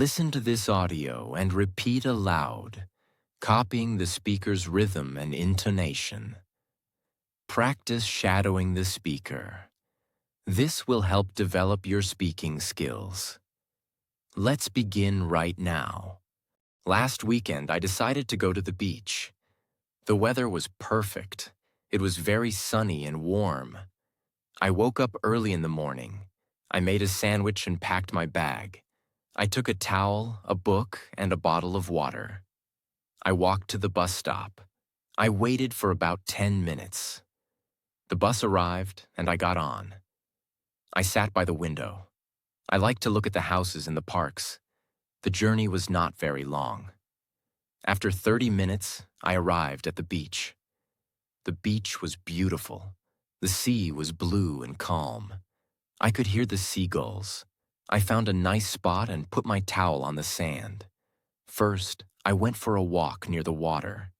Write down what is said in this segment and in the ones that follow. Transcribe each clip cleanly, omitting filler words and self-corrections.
Listen to this audio and repeat aloud, copying the speaker's rhythm and intonation. Practice shadowing the speaker. This will help develop your speaking skills. Let's begin right now. Last weekend, I decided to go to the beach. The weather was perfect. It was very sunny and warm. I woke up early in the morning. I made a sandwich and packed my bag. I took a towel, a book, and a bottle of water. I walked to the bus stop. I waited for about 10 minutes. The bus arrived, and I got on. I sat by the window. I liked to look at the houses and the parks. The journey was not very long. After 30 minutes, I arrived at the beach. The beach was beautiful. The sea was blue and calm. I could hear the seagulls. I found a nice spot and put my towel on the sand. First, I went for a walk near the water.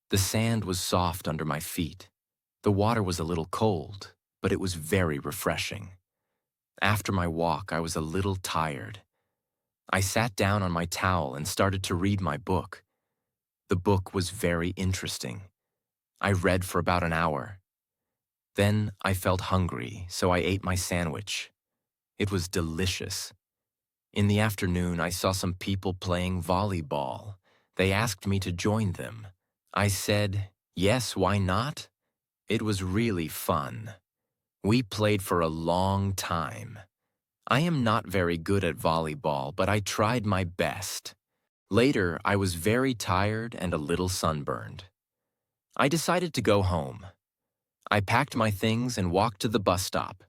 The sand was soft under my feet. The water was a little cold, but it was very refreshing. After my walk, I was a little tired. I sat down on my towel and started to read my book. The book was very interesting. I read for about an hour. Then I felt hungry, so I ate my sandwich. It was delicious. In the afternoon, I saw some people playing volleyball. They asked me to join them. I said, yes, why not? It was really fun. We played for a long time. I am not very good at volleyball, but I tried my best. Later, I was very tired and a little sunburned. I decided to go home. I packed my things and walked to the bus stop.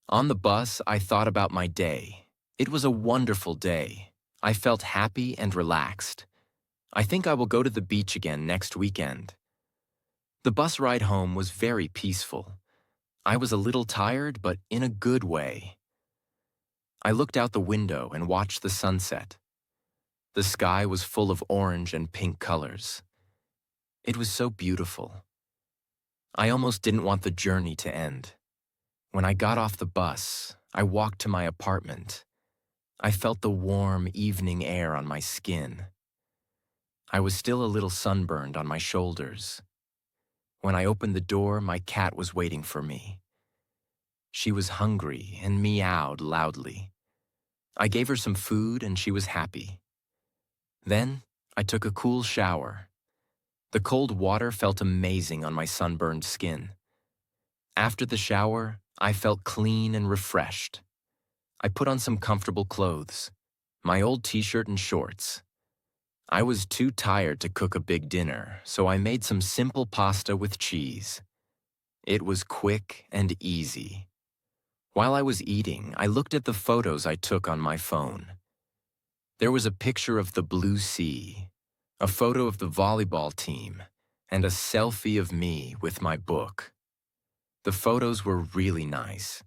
On the bus, I thought about my day. It was a wonderful day. I felt happy and relaxed. I think I will go to the beach again next weekend. The bus ride home was very peaceful. I was a little tired, but in a good way. I looked out the window and watched the sunset. The sky was full of orange and pink colors. It was so beautiful. I almost didn't want the journey to end. When I got off the bus, I walked to my apartment. I felt the warm evening air on my skin. I was still a little sunburned on my shoulders. When I opened the door, my cat was waiting for me. She was hungry and meowed loudly. I gave her some food and she was happy. Then I took a cool shower. The cold water felt amazing on my sunburned skin. After the shower, I felt clean and refreshed. I put on some comfortable clothes, my old t-shirt and shorts. I was too tired to cook a big dinner, so I made some simple pasta with cheese. It was quick and easy. While I was eating, I looked at the photos I took on my phone. There was a picture of the blue sea, a photo of the volleyball team, and a selfie of me with my book. The photos were really nice.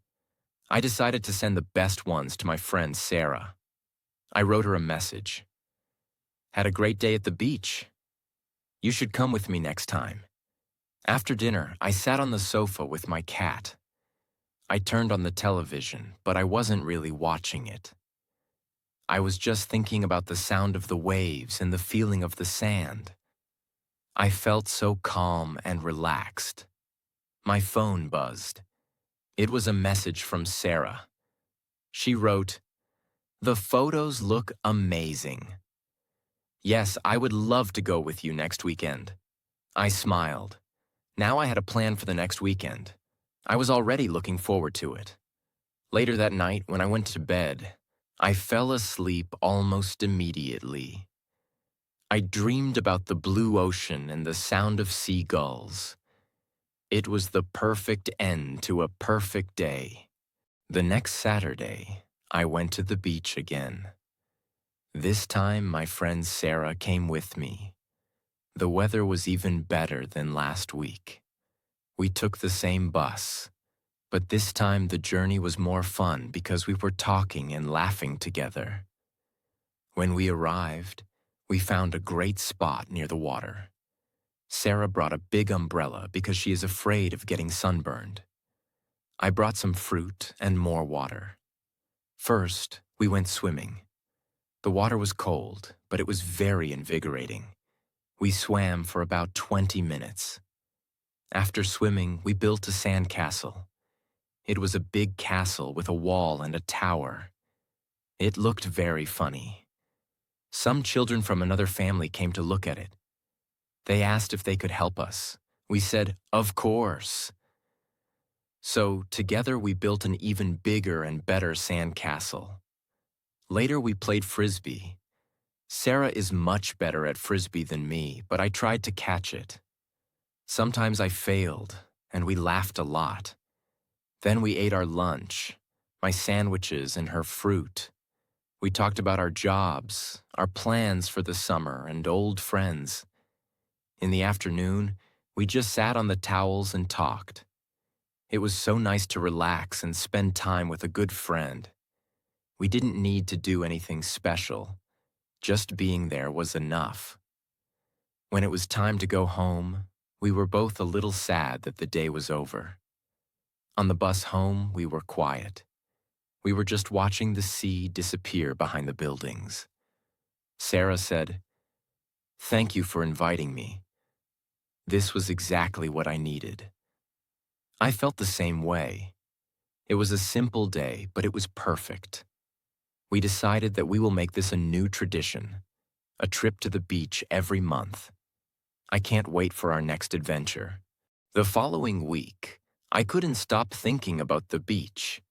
I decided to send the best ones to my friend Sarah. I wrote her a message. Had a great day at the beach. You should come with me next time. After dinner, I sat on the sofa with my cat. I turned on the television, but I wasn't really watching it. I was just thinking about the sound of the waves and the feeling of the sand. I felt so calm and relaxed. My phone buzzed. It was a message from Sarah. She wrote, "The photos look amazing. Yes, I would love to go with you next weekend." I smiled. Now I had a plan for the next weekend. I was already looking forward to it. Later that night, when I went to bed, I fell asleep almost immediately. I dreamed about the blue ocean and the sound of seagulls. It was the perfect end to a perfect day. The next Saturday, I went to the beach again. This time, my friend Sarah came with me. The weather was even better than last week. We took the same bus, but this time the journey was more fun because we were talking and laughing together. When we arrived, we found a great spot near the water. Sarah brought a big umbrella because she is afraid of getting sunburned. I brought some fruit and more water. First, we went swimming. The water was cold, but it was very invigorating. We swam for about 20 minutes. After swimming, we built a sand castle. It was a big castle with a wall and a tower. It looked very funny. Some children from another family came to look at it. They asked if they could help us. We said, "Of course." So, together we built an even bigger and better sand castle. Later we played frisbee. Sarah is much better at frisbee than me, but I tried to catch it. Sometimes I failed, and we laughed a lot. Then we ate our lunch, my sandwiches and her fruit. We talked about our jobs, our plans for the summer, and old friends. In the afternoon, we just sat on the towels and talked. It was so nice to relax and spend time with a good friend. We didn't need to do anything special. Just being there was enough. When it was time to go home, we were both a little sad that the day was over. On the bus home, we were quiet. We were just watching the sea disappear behind the buildings. Sarah said, "Thank you for inviting me. This was exactly what I needed." I felt the same way. It was a simple day, but it was perfect. We decided that we will make this a new tradition, a trip to the beach every month. I can't wait for our next adventure. The following week, I couldn't stop thinking about the beach.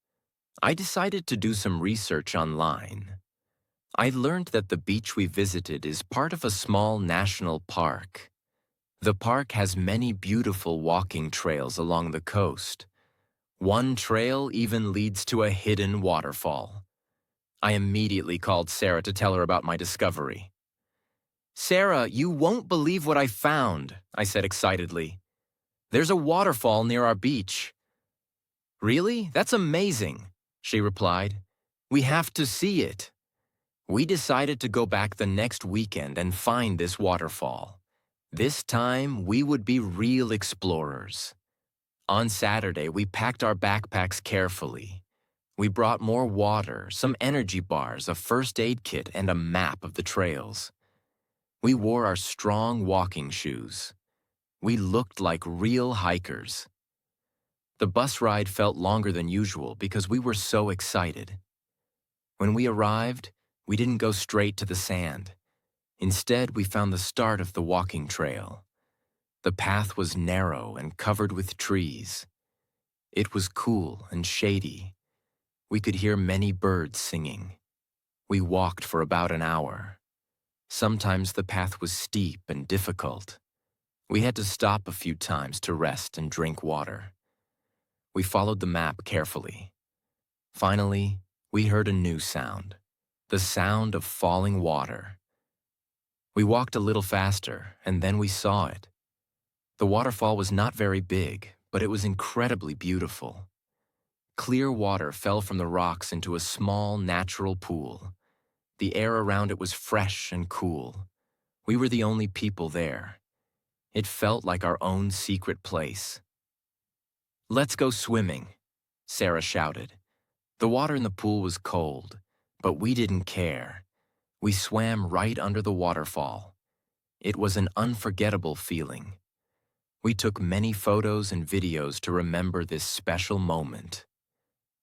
I decided to do some research online. I learned that the beach we visited is part of a small national park. The park has many beautiful walking trails along the coast. One trail even leads to a hidden waterfall. I immediately called Sarah to tell her about my discovery. "Sarah, you won't believe what I found," I said excitedly. "There's a waterfall near our beach." "Really? That's amazing," she replied. "We have to see it." We decided to go back the next weekend and find this waterfall. This time, we would be real explorers. On Saturday, we packed our backpacks carefully. We brought more water, some energy bars, a first aid kit, and a map of the trails. We wore our strong walking shoes. We looked like real hikers. The bus ride felt longer than usual because we were so excited. When we arrived, we didn't go straight to the sand. Instead, we found the start of the walking trail. The path was narrow and covered with trees. It was cool and shady. We could hear many birds singing. We walked for about an hour. Sometimes the path was steep and difficult. We had to stop a few times to rest and drink water. We followed the map carefully. Finally, we heard a new sound, the sound of falling water. We walked a little faster, and then we saw it. The waterfall was not very big, but it was incredibly beautiful. Clear water fell from the rocks into a small, natural pool. The air around it was fresh and cool. We were the only people there. It felt like our own secret place. "Let's go swimming," Sarah shouted. The water in the pool was cold, but we didn't care. We swam right under the waterfall. It was an unforgettable feeling. We took many photos and videos to remember this special moment.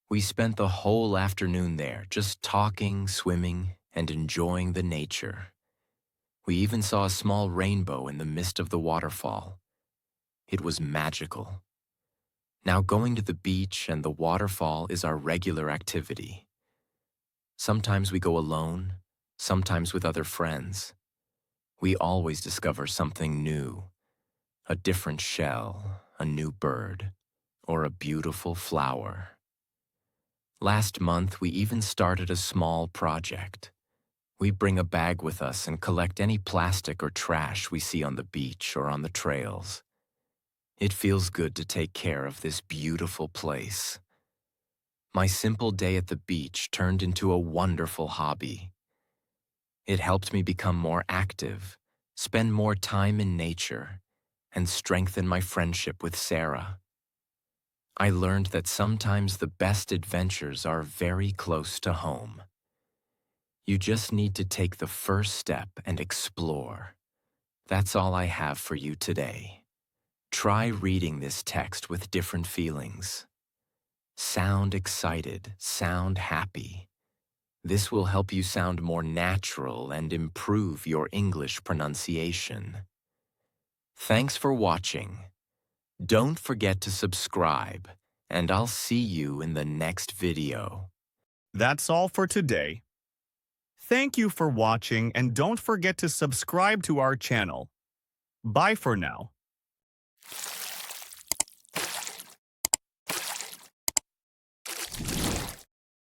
We spent the whole afternoon there, just talking, swimming, and enjoying the nature. We even saw a small rainbow in the midst of the waterfall. It was magical. Now going to the beach and the waterfall is our regular activity. Sometimes we go alone, sometimes with other friends. We always discover something new, a different shell, a new bird, or a beautiful flower. Last month, we even started a small project. We bring a bag with us and collect any plastic or trash we see on the beach or on the trails. It feels good to take care of this beautiful place. My simple day at the beach turned into a wonderful hobby. It helped me become more active, spend more time in nature, and strengthen my friendship with Sarah. I learned that sometimes the best adventures are very close to home. You just need to take the first step and explore. That's all I have for you today. Try reading this text with different feelings. Sound excited, sound happy. This will help you sound more natural and improve your English pronunciation. Thanks for watching. Don't forget to subscribe, and I'll see you in the next video. That's all for today. Thank you for watching and don't forget to subscribe to our channel. Bye for now.